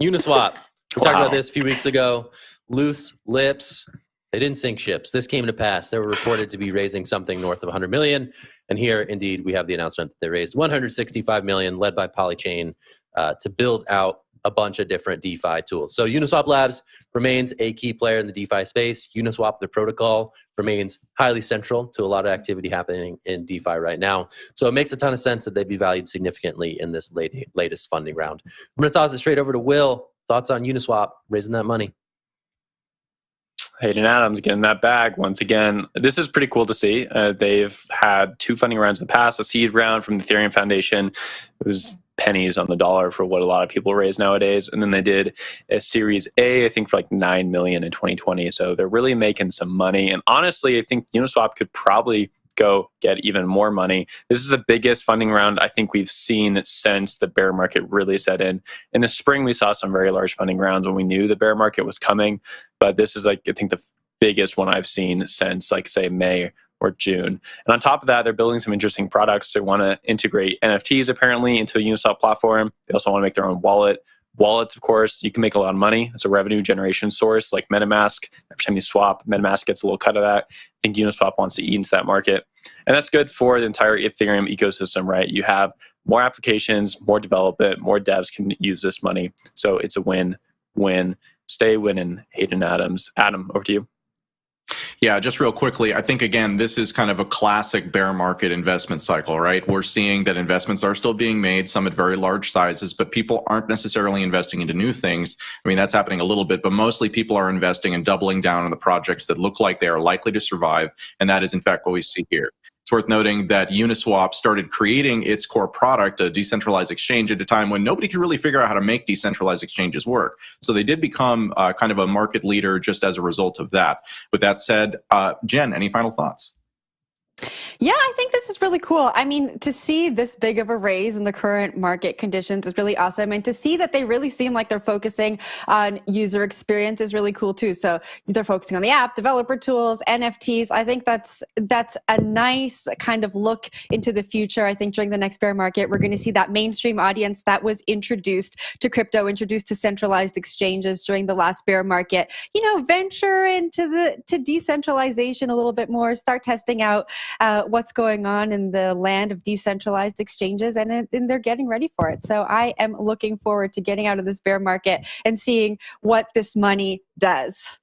Uniswap. We talked Wow. about this a few weeks ago. Loose lips. They didn't sink ships. This came to pass. They were reported to be raising something north of 100 million. And here, indeed, we have the announcement that they raised 165 million, led by Polychain, to build out a bunch of different DeFi tools. So Uniswap Labs remains a key player in the DeFi space. Uniswap, the protocol, remains highly central to a lot of activity happening in DeFi right now. So it makes a ton of sense that they'd be valued significantly in this latest funding round. I'm going to toss it straight over to Will. Thoughts on Uniswap raising that money? Hayden Adams getting that bag once again. This is pretty cool to see. They've had 2 funding rounds in the past, a seed round from the Ethereum Foundation. It was pennies on the dollar for what a lot of people raise nowadays. And then they did a Series A, I think for like 9 million in 2020. So they're really making some money. And honestly, I think Uniswap could probably go get even more money. This is the biggest funding round I think we've seen since the bear market really set in. In the spring, we saw some very large funding rounds when we knew the bear market was coming. But this is like, I think the biggest one I've seen since like say May or June. And on top of that, they're building some interesting products. They want to integrate NFTs apparently into a Uniswap platform. They also want to make their own wallet. Wallets, of course, you can make a lot of money. It's a revenue generation source like MetaMask. Every time you swap, MetaMask gets a little cut of that. I think Uniswap wants to eat into that market. And that's good for the entire Ethereum ecosystem, right? You have more applications, more development, more devs can use this money. So it's a win-win. Stay winning, Hayden Adams. Adam, over to you. Yeah, just real quickly, I think, again, this is kind of a classic bear market investment cycle, right? We're seeing that investments are still being made, some at very large sizes, but people aren't necessarily investing into new things. I mean, that's happening a little bit, but mostly people are investing and doubling down on the projects that look like they are likely to survive, and that is, in fact, what we see here. It's worth noting that Uniswap started creating its core product, a decentralized exchange, at a time when nobody could really figure out how to make decentralized exchanges work. So they did become kind of a market leader just as a result of that. With that said, Jen, any final thoughts? Yeah, I think this is really cool. I mean, to see this big of a raise in the current market conditions is really awesome. And to see that they really seem like they're focusing on user experience is really cool too. So they're focusing on the app, developer tools, NFTs. I think that's a nice kind of look into the future. I think during the next bear market, we're going to see that mainstream audience that was introduced to crypto, introduced to centralized exchanges during the last bear market, venture into decentralization a little bit more, start testing out what's going on in the land of decentralized exchanges, and they're getting ready for it. So I am looking forward to getting out of this bear market and seeing what this money does.